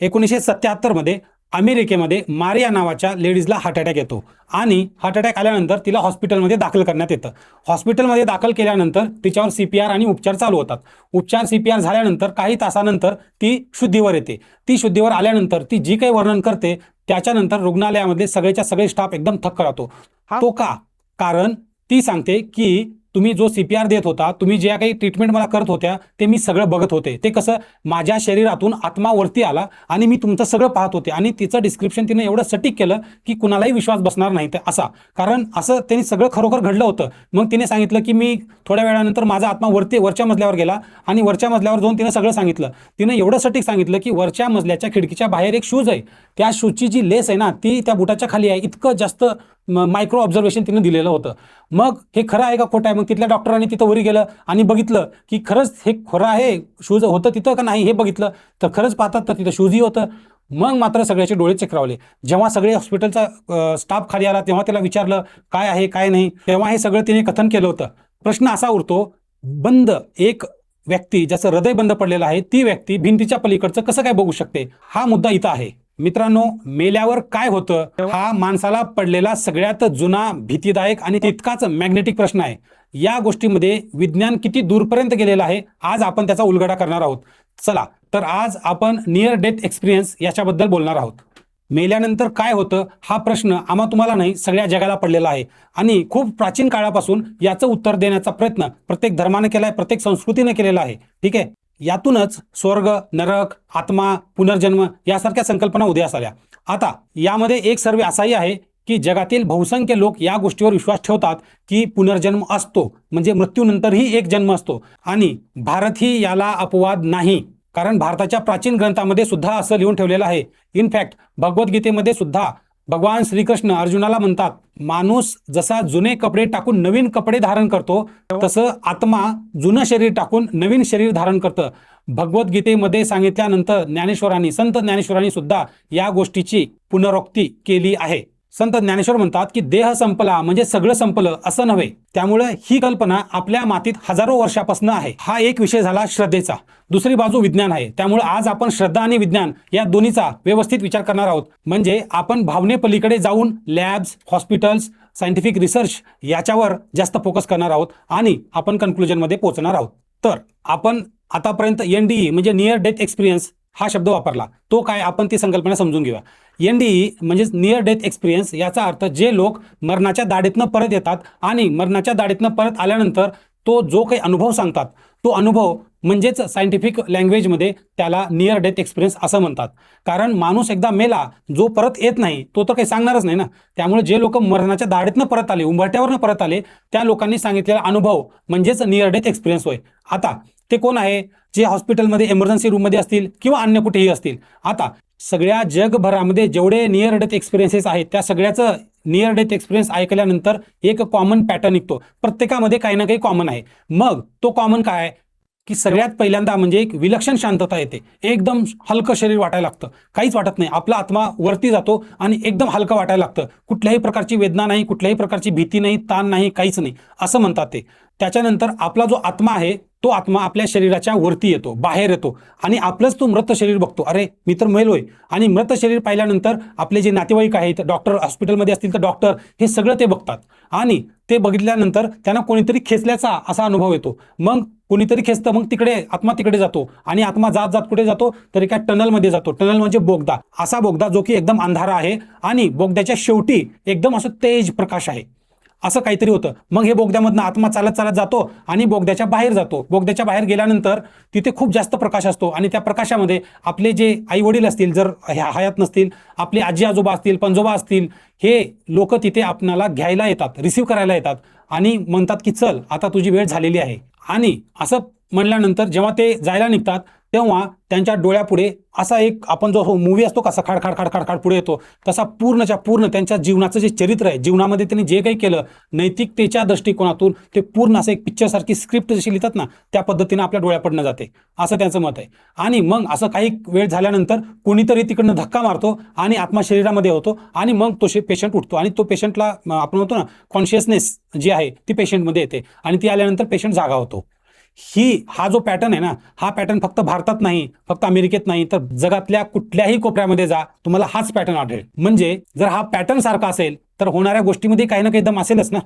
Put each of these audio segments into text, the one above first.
1977 मध्ये अमेरिकेमध्ये मारिया नावाच्या लेडीजला हार्ट अटॅक येतो आणि हार्ट अटॅक आल्यानंतर तिला हॉस्पिटलमध्ये दाखल करण्यात येतं. हॉस्पिटलमध्ये दाखल केल्यानंतर तिच्यावर CPR आणि उपचार चालू होतात. उपचार CPR झाल्यानंतर काही तासानंतर ती शुद्धीवर येते. ती शुद्धीवर आल्यानंतर ती जी काही वर्णन करते त्याच्यानंतर रुग्णालयामध्ये सगळेच्या सगळे स्टाफ एकदम थक्क राहतो. तो का? कारण ती सांगते की तुम्ही जो CPR देत होता, तुम्ही ज्या काही ट्रीटमेंट मला करत होत्या ते मी सगळं बघत होते. ते कसं माझ्या शरीरातून आत्मा वरती आला आणि मी तुमचं सगळं पाहत होते. आणि तिचं डिस्क्रिप्शन तिने एवढं सटीक केलं की कुणालाही विश्वास बसणार नाही ते असा. कारण असं त्यांनी सगळं खरोखर घडलं होतं. मग तिने सांगितलं की मी थोड्या वेळानंतर माझा आत्मा वरच्या मजल्यावर गेला आणि वरच्या मजल्यावर जाऊन तिने सगळं सांगितलं. तिने एवढं सटीक सांगितलं की वरच्या मजल्याच्या खिडकीच्या बाहेर एक शूज आहे, त्या शूजची जी लेस आहे ना ती त्या बुटाच्या खाली आहे. इतकं जास्त मायक्रो ऑब्झर्वेशन तिने दिलेलं होतं. मग हे खरं आहे का खोटं आहे? मग तिथल्या डॉक्टरांनी तिथं वरी गेलं आणि बघितलं की खरंच हे खरं आहे, शूज होतं तिथं का नाही हे बघितलं तर खरंच पाहतात तर तिथं शूजही होतं. मग मात्र सगळ्याचे डोळे चक्रावले. जेव्हा सगळे हॉस्पिटलचा स्टाफ खाली आला तेव्हा त्याला विचारलं काय आहे काय नाही, तेव्हा हे सगळं तिने कथन केलं होतं. प्रश्न असा उरतो, बंद एक व्यक्ती ज्याचं हृदय बंद पडलेलं आहे ती व्यक्ती भिंतीच्या पलीकडचं कसं काय बघू शकते? हा मुद्दा इथं आहे. मित्रांनो, मेल्यावर काय होतं हा माणसाला पडलेला सगळ्यात जुना, भीतीदायक आणि तितकाच मॅग्नेटिक प्रश्न आहे. या गोष्टीमध्ये विज्ञान किती दूरपर्यंत गेलेलं आहे आज आपण त्याचा उलगडा करणार आहोत. चला तर आज आपण नियर डेथ एक्सपिरियन्स याच्याबद्दल बोलणार आहोत. मेल्यानंतर काय होतं हा प्रश्न आम्हा तुम्हाला नाही सगळ्या जगाला पडलेला आहे आणि खूप प्राचीन काळापासून याचं उत्तर देण्याचा प्रयत्न प्रत्येक धर्माने केला आहे, प्रत्येक संस्कृतीने केलेला आहे. ठीक आहे, यातूनच स्वर्ग, नरक, आत्मा, पुनर्जन्म यासारख्या संकल्पना उदयास आल्या. आता यामध्ये एक सर्वे असाही आहे की जगातील बहुसंख्य लोक या गोष्टीवर विश्वास ठेवतात की पुनर्जन्म असतो, म्हणजे मृत्यूनंतरही एक जन्म असतो. आणि भारतही याला अपवाद नाही, कारण भारताच्या प्राचीन ग्रंथामध्ये सुद्धा असं लिहून ठेवलेलं आहे. इनफॅक्ट भगवद्गीतेमध्ये सुद्धा भगवान श्रीकृष्ण अर्जुनाला म्हणतात, माणूस जसा जुने कपडे टाकून नवीन कपडे धारण करतो तसं आत्मा जुनं शरीर टाकून नवीन शरीर धारण करतं. भगवद्गीतेमध्ये सांगितल्यानंतर संत ज्ञानेश्वरांनी सुद्धा या गोष्टीची पुनरोक्ती केली आहे. संत ज्ञानेश्वर म्हणतात की देह संपला म्हणजे सगळं संपलं असं नव्हे. त्यामुळे ही कल्पना आपल्या मातीत हजारो वर्षापासून आहे. हा एक विषय झाला श्रद्धेचा. दुसरी बाजू विज्ञान आहे. त्यामुळे आज आपण श्रद्धा आणि विज्ञान या दोन्हीचा व्यवस्थित विचार करणार आहोत. म्हणजे आपण भावनेपलीकडे जाऊन लॅब्स, हॉस्पिटल्स, सायंटिफिक रिसर्च याच्यावर जास्त फोकस करणार आहोत आणि आपण कन्क्लुजनमध्ये पोहोचणार आहोत. तर आपण आतापर्यंत NDE म्हणजे नियर डेथ एक्सपिरियन्स हा शब्द वापरला. तो काय आपण ती संकल्पना समजून घेऊया. NDE म्हणजे नियर डेथ एक्सपिरियन्स याचा अर्थ जे लोक मरणाच्या दाढेतनं परत येतात आणि मरणाच्या दाढेतनं परत आल्यानंतर तो जो काही अनुभव सांगतात तो अनुभव म्हणजेच सायंटिफिक लँग्वेजमध्ये त्याला नियर डेथ एक्सपिरियन्स असं म्हणतात. कारण माणूस एकदा मेला जो परत येत नाही तो तर काही सांगणारच नाही ना. त्यामुळे जे लोक मरणाच्या दाढेतनं परत आले, उंबरठ्यावरनं परत आले, त्या लोकांनी सांगितलेला अनुभव म्हणजेच नियर डेथ एक्सपिरियन्स होय. आता ते कोण आहे? जे हॉस्पिटलमध्ये इमर्जन्सी रूममध्ये असतील किंवा अन्य कुठेही असतील. आता सगळ्या जगभरामध्ये जेवढे नियर डेथ एक्सपिरियन्सेस आहेत त्या सगळ्याचं नियर डेथ एक्सपिरियन्स ऐकल्यानंतर एक कॉमन पॅटर्न निघतो. प्रत्येकामध्ये काही ना काही कॉमन आहे. मग तो कॉमन काय की सगळ्यात पहिल्यांदा म्हणजे एक विलक्षण शांतता येते. एकदम हलकं शरीर वाटायला लागतं, काहीच वाटत नाही, आपला आत्मा वरती जातो आणि एकदम हलकं वाटायला लागतं. कुठल्याही प्रकारची वेदना नाही, कुठल्याही प्रकारची भीती नाही, ताण नाही, काहीच नाही असं म्हणतात ते. त्याच्यानंतर आपला जो आत्मा आहे तो आत्मा आपल्या शरीराच्या वरती येतो, बाहेर येतो आणि आपलंच तो मृत शरीर बघतो. अरे मी तर मेलोय. आणि मृत शरीर पाहिल्यानंतर आपले जे नातेवाईक आहेत, डॉक्टर हॉस्पिटलमध्ये असतील तर डॉक्टर, हे सगळं ते बघतात आणि ते बघितल्यानंतर त्यांना कोणीतरी खेचल्याचा असा अनुभव येतो. मग कोणीतरी खेचतं, मग तिकडे आत्मा तिकडे जातो आणि आत्मा जात जात कुठे जातो तर एका टनलमध्ये जातो. टनल म्हणजे बोगदा, असा बोगदा जो की एकदम अंधारा आहे आणि बोगद्याच्या शेवटी एकदम असं तेज प्रकाश आहे, असं काहीतरी होतं. मग हे बोगद्यामधनं आत्मा चालत चालत जातो आणि बोगद्याच्या बाहेर जातो. बोगद्याच्या बाहेर गेल्यानंतर तिथे खूप जास्त प्रकाश असतो आणि त्या प्रकाशामध्ये आपले जे आई वडील असतील, जर हयात नसतील, आपले आजी आजोबा असतील, पणजोबा असतील, हे लोक तिथे आपणाला घ्यायला येतात, रिसीव्ह करायला येतात आणि म्हणतात की चल आता तुझी वेळ झालेली आहे. आणि असं म्हणल्यानंतर जेव्हा ते जायला निघतात तेव्हा त्यांच्या डोळ्यापुढे असा एक आपण जो मूवी असतो कसा खाड खाड खाड खाड खाड पुढे येतो तसा पूर्णच्या पूर्ण त्यांच्या जीवनाचं जे चरित्र आहे, जीवनामध्ये त्यांनी जे काही केलं नैतिकतेच्या दृष्टिकोनातून ते पूर्ण असं एक पिक्चरसारखी स्क्रिप्ट जशी लिहितात ना त्या पद्धतीनं आपल्या डोळ्यापडनं जाते, असं त्यांचं मत आहे. आणि मग असं काही वेळ झाल्यानंतर कोणीतरी तिकडनं धक्का मारतो आणि आत्मा शरीरामध्ये होतो आणि मग तो पेशंट उठतो आणि तो पेशंटला आपण म्हणतो ना कॉन्शियसनेस जी आहे ती पेशंटमध्ये येते आणि ती आल्यानंतर पेशंट जागा होतो. हा जो पॅटर्न आहे ना, हा पॅटर्न फक्त भारतात नाही, फक्त अमेरिकेत नाही, तर जगातल्या कुठल्याही कोपऱ्यामध्ये जा, तुम्हाला हाच पॅटर्न आढळेल. म्हणजे जर हा पॅटर्न सारखा असेल तर होणाऱ्या गोष्टीमध्ये काही ना काही दम असेलच ना.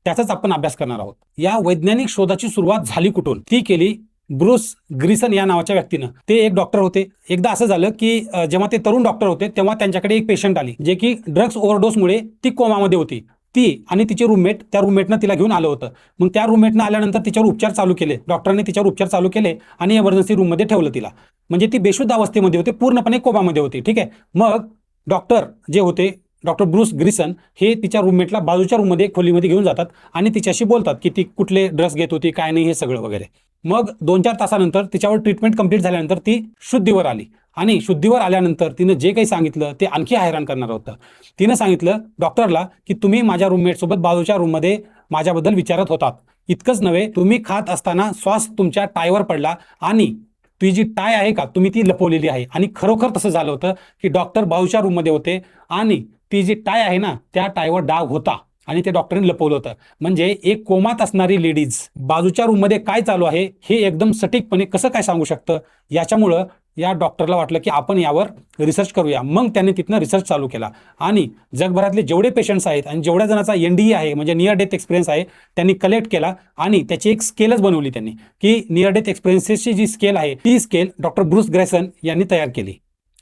त्याचाच आपण अभ्यास करणार आहोत. या वैज्ञानिक शोधाची सुरुवात झाली कुठून? ती केली ब्रूस ग्रिसन या नावाच्या व्यक्तीनं. ते एक डॉक्टर होते. एकदा असं झालं की जेव्हा ते तरुण डॉक्टर होते तेव्हा त्यांच्याकडे एक पेशंट आली, जे की ड्रग्स ओव्हरडोसमुळे ती कोमामध्ये होती. ती आणि तिचे रूममेट, त्या रूममेटनं तिला घेऊन आलं होतं. मग त्या रूममेटनं आल्यानंतर तिच्यावर उपचार चालू केले, डॉक्टरांनी तिच्यावर उपचार चालू केले आणि इमर्जन्सी रूममध्ये ठेवलं तिला. म्हणजे ती बेशुद्ध अवस्थेमध्ये होती, पूर्णपणे कोमामध्ये होती. ठीक आहे. मग डॉक्टर जे होते, डॉक्टर ब्रूस ग्रिसन, हे तिच्या रूममेटला बाजूच्या रूममध्ये खोलीमध्ये घेऊन जातात आणि तिच्याशी बोलतात की ती कुठले ड्रग्स घेत होती, काय नाही, हे सगळं वगैरे. मग 2-4 तासानंतर तिच्यावर ट्रीटमेंट कंप्लीट झाल्यानंतर ती शुद्धीवर आली आणि शुद्धीवर आल्यानंतर तिनं जे काही सांगितलं ते आणखी हैराण करणार होतं. तिनं सांगितलं डॉक्टरला की तुम्ही माझ्या रूममेटसोबत बाजूच्या रूममध्ये माझ्याबद्दल विचारत होतात. इतकंच नव्हे, तुम्ही खात असताना श्वास तुमच्या टायवर पडला आणि ती जी टाय आहे का, तुम्ही ती लपवलेली आहे. आणि खरोखर तसं झालं होतं की डॉक्टर बाजूच्या रूममध्ये होते आणि ती जी टाय आहे ना, त्या टायवर डाग होता आणि ते डॉक्टरने लपवलं होतं. म्हणजे एक कोमात असणारी लेडीज बाजूच्या रूममध्ये काय चालू आहे हे एकदम सटीकपणे कसं काय सांगू शकतं? याच्यामुळं या डॉक्टरला वाटलं की आपण यावर रिसर्च करूया. मग त्यांनी तिथनं रिसर्च चालू केला आणि जगभरातले जेवढे पेशंट्स आहेत आणि जेवढ्या जणांचा NDE आहे, म्हणजे नियर डेथ एक्सपिरियन्स आहे, त्यांनी कलेक्ट केला आणि त्याची एक स्केलच बनवली त्यांनी, की नियर डेथ एक्सपिरियन्सेसची जी स्केल आहे ती स्केल डॉक्टर ब्रूस ग्रेसन यांनी तयार केली.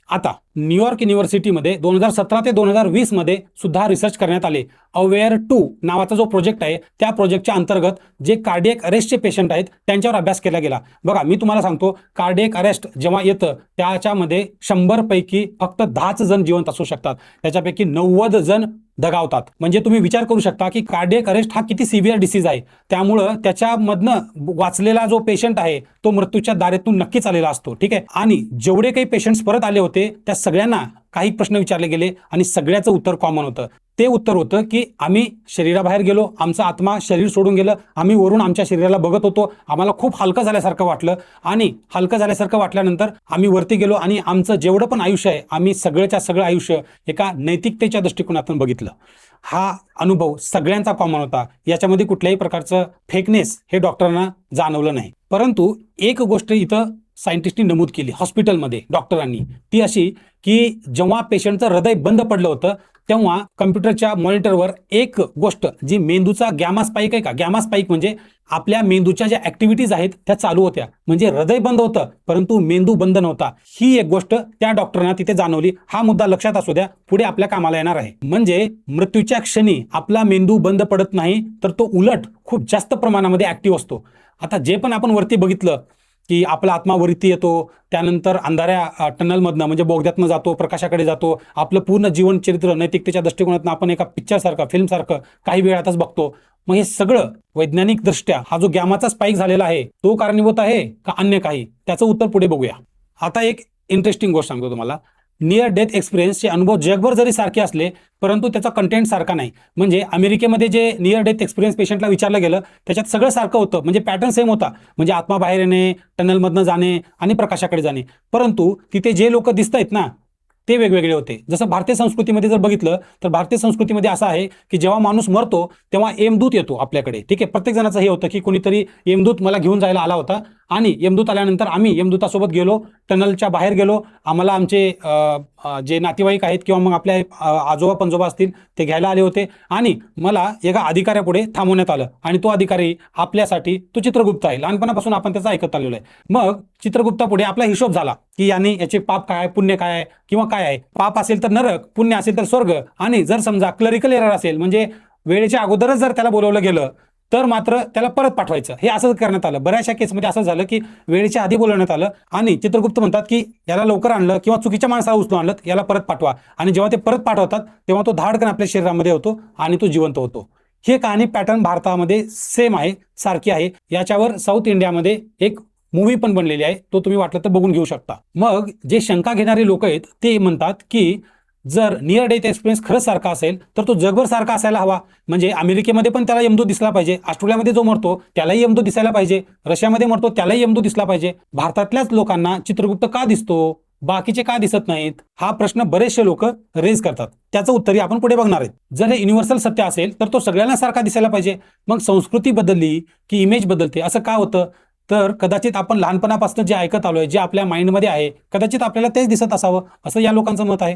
आता न्यूयॉर्क युनिव्हर्सिटीमध्ये 2017 ते 2020 मध्ये सुद्धा रिसर्च करण्यात आले. अवेअर 2 नावाचा जो प्रोजेक्ट आहे, त्या प्रोजेक्टच्या अंतर्गत जे कार्डियक अरेस्टचे पेशंट आहेत त्यांच्यावर अभ्यास केला गेला. बघा, मी तुम्हाला सांगतो, कार्डियक अरेस्ट जेव्हा येतं त्याच्यामध्ये 100 पैकी फक्त 10च जण जिवंत असू शकतात, त्याच्यापैकी 90 जण दगावतात. म्हणजे तुम्ही विचार करू शकता की कार्डियक अरेस्ट हा किती सिव्हिअर डिसीज आहे. त्यामुळं त्याच्यामधनं वाचलेला जो पेशंट आहे तो मृत्यूच्या दारीतून नक्कीच आलेला असतो. ठीक आहे. आणि जेवढे काही पेशंट्स परत आले होते त्या सगळ्यांना काही प्रश्न विचारले गेले आणि सगळ्याचं उत्तर कॉमन होतं. ते उत्तर होतं की आम्ही शरीराबाहेर गेलो, आमचा आत्मा शरीर सोडून गेलं, आम्ही वरून आमच्या शरीराला बघत होतो, आम्हाला खूप हलकं झाल्यासारखं वाटलं आणि हलकं झाल्यासारखं वाटल्यानंतर आम्ही वरती गेलो आणि आमचं जेवढं पण आयुष्य आहे आम्ही सगळ्याच्या सगळं आयुष्य एका नैतिकतेच्या दृष्टिकोनातून बघितलं. हा अनुभव सगळ्यांचा कॉमन होता. याच्यामध्ये कुठल्याही प्रकारचं फेकनेस हे डॉक्टरांना जाणवलं नाही. परंतु एक गोष्ट इथं सायंटिस्टनी नमूद केली हॉस्पिटलमध्ये डॉक्टरांनी, ती अशी की जेव्हा पेशंटचं हृदय बंद पडलं होतं तेव्हा कम्प्युटरच्या मॉनिटरवर एक गोष्ट, जी मेंदूचा गॅमा स्पाईक आहे का, गॅमा स्पाईक म्हणजे आपल्या मेंदूच्या ज्या ऍक्टिव्हिटीज आहेत त्या चालू होत्या. म्हणजे हृदय बंद होतं परंतु मेंदू बंद नव्हता. ही एक गोष्ट त्या डॉक्टरांना तिथे जाणवली. हा मुद्दा लक्षात असू द्या, पुढे आपल्या कामाला येणार आहे. म्हणजे मृत्यूच्या क्षणी आपला मेंदू बंद पडत नाही, तर तो उलट खूप जास्त प्रमाणामध्ये ऍक्टिव्ह असतो. आता जे पण आपण वरती बघितलं की आपला आत्मा वरती येतो, त्यानंतर अंधाऱ्या टनलमधनं म्हणजे बोगद्यातनं जातो, प्रकाशाकडे जातो, आपलं पूर्ण जीवनचरित्र नैतिकतेच्या दृष्टिकोनातून आपण एका पिक्चरसारखं, फिल्मसारखं काही वेळातच बघतो. मग हे सगळं वैज्ञानिक दृष्ट्या हा जो गॅमाचा स्पाईक झालेला आहे तो कारणीभूत आहे का अन्य काही, त्याचं उत्तर पुढे बघूया. आता एक इंटरेस्टिंग गोष्ट सांगतो तुम्हाला. नियर डेथ एक्सपिरियन्सचे अनुभव जगभर जरी सारखे असले परंतु त्याचा कंटेंट सारखा नाही. म्हणजे अमेरिकेमध्ये जे नियर डेथ एक्सपिरियन्स पेशंटला विचारलं गेलं त्याच्यात सगळं सारखं होतं, म्हणजे पॅटर्न सेम होता, म्हणजे आत्मा बाहेर येणे, टनलमधनं जाणे आणि प्रकाशाकडे जाणे. परंतु तिथे जे लोक दिसत आहेत ना ते वेगवेगळे होते. जसं भारतीय संस्कृतीमध्ये जर बघितलं तर भारतीय संस्कृतीमध्ये असं आहे की जेव्हा माणूस मरतो तेव्हा यमदूत येतो आपल्याकडे. ठीक आहे. प्रत्येक जणाचं हे होतं की कोणीतरी यमदूत मला घेऊन जायला आला होता आणि यमदूत आल्यानंतर आम्ही यमदूतासोबत गेलो, टनलच्या बाहेर गेलो, आम्हाला आमचे जे नातेवाईक आहेत किंवा मग आपले आजोबा पंजोबा असतील ते घ्यायला आले होते आणि मला एका अधिकाऱ्यापुढे थांबवण्यात आलं आणि तो अधिकारी आपल्यासाठी तो चित्रगुप्त आहे. लहानपणापासून आपण त्याचा ऐकत आलेलो आहे. मग चित्रगुप्तापुढे आपला हिशोब झाला की याने याचे पाप काय आहे, पुण्य काय आहे किंवा काय आहे. पाप असेल तर नरक, पुण्य असेल तर स्वर्ग, आणि जर समजा क्लरिकल एरर असेल म्हणजे वेळेच्या अगोदरच जर त्याला बोलवलं गेलं तर मात्र त्याला परत पाठवायचं. हे असं करण्यात आलं. बऱ्याचशा केसमध्ये असं झालं की वेळेच्या आधी बोलवण्यात आलं आणि चित्रगुप्त म्हणतात की याला लवकर आणलं किंवा चुकीच्या माणसाला उचलून आणलं, याला परत पाठवा. आणि जेव्हा ते परत पाठवतात तेव्हा तो धाडकन आपल्या शरीरामध्ये होतो आणि तो जिवंत होतो. हे कहाणी पॅटर्न भारतामध्ये सेम आहे, सारखी आहे. याच्यावर साऊथ इंडियामध्ये एक मूवी पण बनलेली आहे, तो तुम्ही वाटलं तर बघून घेऊ शकता. मग जे शंका घेणारे लोक आहेत ते म्हणतात की जर नियर डेथ एक्सपिरियन्स खरंच सारखा असेल तर तो जगभर सारखा असायला हवा. म्हणजे अमेरिकेमध्ये पण त्याला यमदूत दिसला पाहिजे, ऑस्ट्रेलियामध्ये जो मरतो त्यालाही यमदूत दिसायला पाहिजे, रशियामध्ये मरतो त्यालाही यमदूत दिसला पाहिजे. भारतातल्याच लोकांना चित्रगुप्त का दिसतो, बाकीचे का दिसत नाहीत, हा प्रश्न बरेचसे लोक रेज करतात. त्याचं उत्तरही आपण पुढे बघणार आहेत. जर हे युनिव्हर्सल सत्य असेल तर तो सगळ्यांना सारखा दिसायला पाहिजे. मग संस्कृती बदलली की इमेज बदलते, असं का होतं? तर कदाचित आपण लहानपणापासून जे ऐकत आलोय, जे आपल्या माइंडमध्ये आहे, कदाचित आपल्याला तेच दिसत असावं, असं या लोकांचं मत आहे.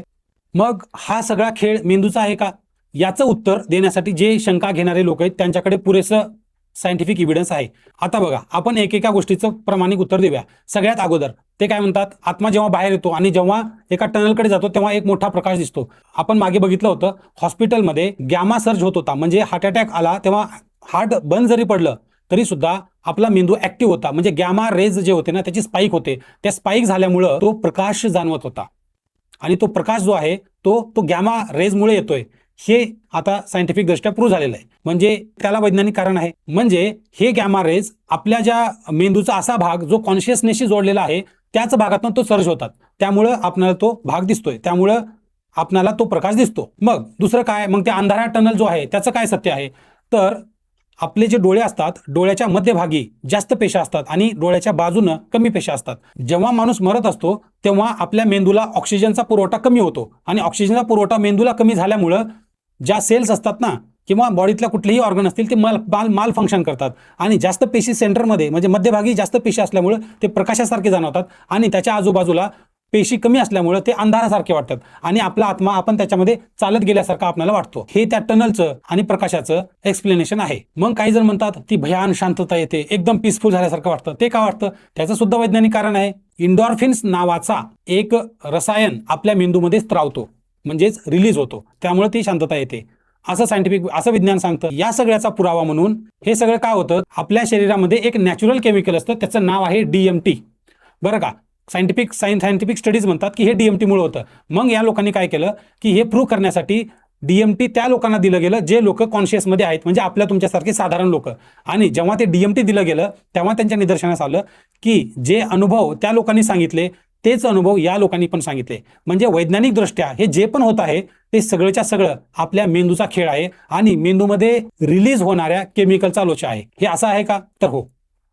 मग हा सगळा खेळ मेंदूचा आहे का? याचं उत्तर देण्यासाठी जे शंका घेणारे लोक आहेत त्यांच्याकडे पुरेसं सायंटिफिक इव्हिडन्स आहे. आता बघा, आपण एकेका गोष्टीचं प्रामाणिक उत्तर देऊया. सगळ्यात अगोदर ते काय म्हणतात, आत्मा जेव्हा बाहेर येतो आणि जेव्हा एका टनलकडे जातो तेव्हा एक मोठा प्रकाश दिसतो. आपण मागे बघितलं होतं, हॉस्पिटलमध्ये गॅमा सर्ज होत होता, म्हणजे हार्ट अटॅक आला तेव्हा हार्ट बंद जरी पडलं तरी सुद्धा आपला मेंदू ऍक्टिव्ह होता, म्हणजे गॅमा रेज जे होते ना त्याची स्पाइक होते. त्या स्पाइक झाल्यामुळं तो प्रकाश जाणवत होता आणि तो प्रकाश जो आहे तो गॅमा रेजमुळे येतोय, हे आता सायंटिफिक दृष्ट्या प्रूव्ह झालेलं आहे. म्हणजे त्याला वैज्ञानिक कारण आहे. म्हणजे हे गॅमा रेज आपल्या ज्या मेंदूचा असा भाग जो कॉन्शियसनेसशी जोडलेला आहे त्याच भागातून तो सर्ज होतात, त्यामुळं आपल्याला तो भाग दिसतोय, त्यामुळं आपल्याला तो प्रकाश दिसतो. मग दुसरं काय, मग त्या अंधारा टनल जो आहे त्याचं काय सत्य आहे? तर आपले जे डोळे असतात, डोळ्याच्या मध्यभागी जास्त पेशा असतात आणि डोळ्याच्या बाजूनं कमी पेशा असतात. जेव्हा माणूस मरत असतो तेव्हा आपल्या मेंदूला ऑक्सिजनचा पुरवठा कमी होतो आणि ऑक्सिजनचा पुरवठा मेंदूला कमी झाल्यामुळं ज्या सेल्स असतात ना किंवा बॉडीतल्या कुठलेही ऑर्गन असतील ते माल फंक्शन करतात आणि जास्त पेशी सेंटरमध्ये म्हणजे मध्यभागी जास्त पेशी असल्यामुळे ते प्रकाशासारखे जाणवतात आणि त्याच्या आजूबाजूला पेशी कमी असल्यामुळे ते अंधारासारखे वाटतात आणि आपला आत्मा आपण त्याच्यामध्ये चालत गेल्यासारखा आपल्याला वाटतो. हे त्या टनलचं आणि प्रकाशाचं एक्सप्लेनेशन आहे. मग काही जण म्हणतात ती भयान शांतता येते, एकदम पीसफुल झाल्यासारखं वाटतं. ते का वाटतं? त्याचं सुद्धा वैज्ञानिक कारण आहे. इंडॉर्फिन्स नावाचा एक रसायन आपल्या मेंदूमध्ये स्त्रावतो, म्हणजेच रिलीज होतो, त्यामुळे ती शांतता येते, असं विज्ञान सांगतं. या सगळ्याचा पुरावा म्हणून हे सगळं काय होतं, आपल्या शरीरामध्ये एक नॅचरल केमिकल असतं, त्याचं नाव आहे DMT. बरं का, सायंटिफिक स्टडीज म्हणतात की हे DMT मुळे होतं. मग या लोकांनी काय केलं की हे प्रूव्ह करण्यासाठी DMT त्या लोकांना दिलं गेलं जे लोक कॉन्शियसमध्ये आहेत, म्हणजे आपल्या तुमच्यासारखे साधारण लोक. आणि जेव्हा ते DMT दिलं गेलं तेव्हा त्यांच्या निदर्शनास आलं की जे अनुभव त्या लोकांनी सांगितले तेच अनुभव या लोकांनी पण सांगितले. म्हणजे वैज्ञानिक दृष्ट्या हे जे पण होत आहे ते सगळंच्या सगळं आपल्या मेंदूचा खेळ आहे आणि मेंदूमध्ये रिलीज होणाऱ्या केमिकलचा लोचा आहे. हे असं आहे का? तर हो.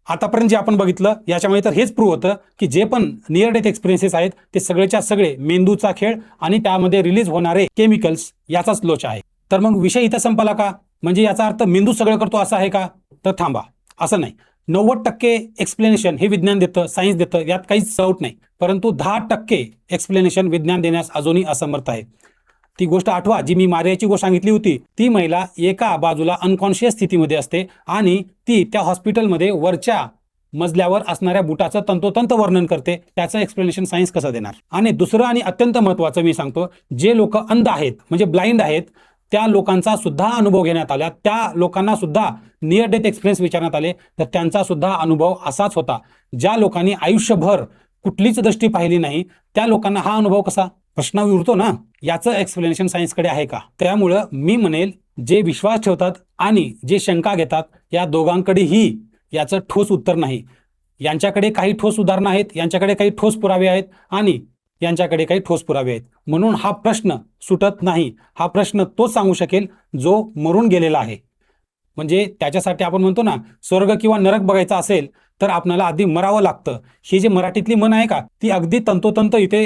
आतापर्यंत जे आपण बघितलं याच्यामुळे तर हेच प्रूव्ह होतं की जे पण नियर डेथ एक्सपिरियन्सेस आहेत ते सगळेच्या सगळे मेंदूचा खेळ आणि त्यामध्ये रिलीज होणारे केमिकल्स याचाच लोचा आहे. तर मग विषय इथं संपला का? म्हणजे याचा अर्थ मेंदू सगळं करतो असं आहे का? तर थांबा, असं नाही. 90% एक्सप्लेनेशन हे विज्ञान देतं, सायन्स देतं, यात काहीच डाऊट नाही. परंतु 10% एक्सप्लेनेशन विज्ञान देण्यास अजूनही असमर्थ आहे. ती गोष्ट आठवा जी मी मारियाची गोष्ट सांगितली होती. ती महिला एका बाजूला अनकॉन्शियस स्थितीमध्ये असते आणि ती त्या हॉस्पिटलमध्ये वरच्या मजल्यावर असणाऱ्या बुटाचं तंतोतंत वर्णन करते. त्याचं एक्सप्लेनेशन सायन्स कसं देणार? आणि दुसरं आणि अत्यंत महत्त्वाचं मी सांगतो, जे लोक अंध आहेत म्हणजे ब्लाइंड आहेत त्या लोकांचा सुद्धा अनुभव घेण्यात आला, त्या लोकांना सुद्धा नियर डेथ एक्सपिरियन्स विचारण्यात आले, तर त्यांचा सुद्धा अनुभव असाच होता. ज्या लोकांनी आयुष्यभर कुठलीच दृष्टी पाहिली नाही त्या लोकांना हा अनुभव कसा? प्रश्न उरतो ना. याचं एक्सप्लेनेशन सायन्सकडे आहे का? त्यामुळं मी म्हणेल जे विश्वास ठेवतात आणि जे शंका घेतात या दोघांकडेही याचं ठोस उत्तर नाही. यांच्याकडे काही ठोस उदाहरणं आहेत, यांच्याकडे काही ठोस पुरावे आहेत आणि यांच्याकडे काही ठोस पुरावे आहेत. म्हणून हा प्रश्न सुटत नाही. हा प्रश्न तोच सांगू शकेल जो मरून गेलेला आहे. म्हणजे त्याच्यासाठी आपण म्हणतो ना, स्वर्ग किंवा नरक बघायचा असेल तर आपल्याला आधी मरावं लागतं. ही जी मराठीतली म्हण आहे का, ती अगदी तंतोतंत इथे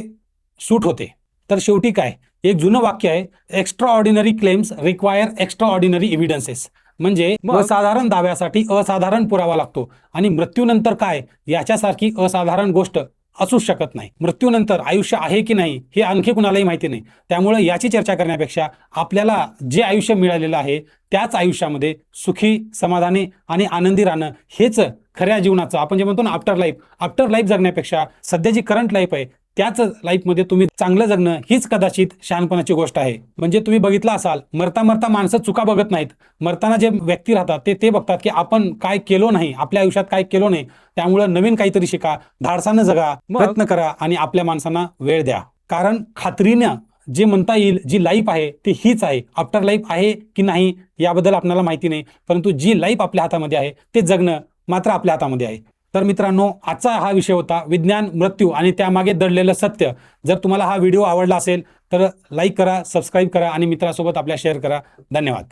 सूट होते. तर शेवटी काय, एक जुनं वाक्य आहे, extra ordinary claims require extra ordinary evidences. म्हणजे असाधारण दाव्यासाठी असाधारण पुरावा लागतो आणि मृत्यूनंतर काय याच्यासारखी असाधारण गोष्ट असूच शकत नाही. मृत्यूनंतर आयुष्य आहे की नाही हे आणखी कुणालाही माहिती नाही. त्यामुळे याची चर्चा करण्यापेक्षा आपल्याला जे आयुष्य मिळालेलं आहे त्याच आयुष्यामध्ये सुखी, समाधानी आणि आनंदी राहणं हेच खऱ्या जीवनाचं, आपण जे म्हणतो ना आफ्टर लाईफ जगण्यापेक्षा सध्या जी करंट लाईफ आहे त्याच लाईफमध्ये तुम्ही चांगलं जगणं हीच कदाचित शहाणपणाची गोष्ट आहे. म्हणजे तुम्ही बघितलं असाल, मरता मरता माणसं चुका बघत नाहीत. मरताना जे व्यक्ती राहतात ते बघतात की आपण काय केलो नाही, आपल्या आयुष्यात काय केलो नाही. त्यामुळं नवीन काहीतरी शिका, धाडसानं जगा, प्रयत्न करा आणि आपल्या माणसांना वेळ द्या. कारण खात्रीनं जे म्हणता येईल जी लाईफ आहे ती हीच आहे. आफ्टर लाईफ आहे की नाही याबद्दल आपल्याला माहिती नाही, परंतु जी लाईफ आपल्या हातामध्ये आहे ते जगणं मात्र आपल्या हातामध्ये आहे. तर मित्रांनो, आजचा हा विषय होता विज्ञान, मृत्यू आणि त्यामागे दडलेलं सत्य. जर तुम्हाला हा व्हिडिओ आवडला असेल तर लाईक करा, सबस्क्राईब करा आणि मित्रांसोबत आपल्या शेअर करा. धन्यवाद.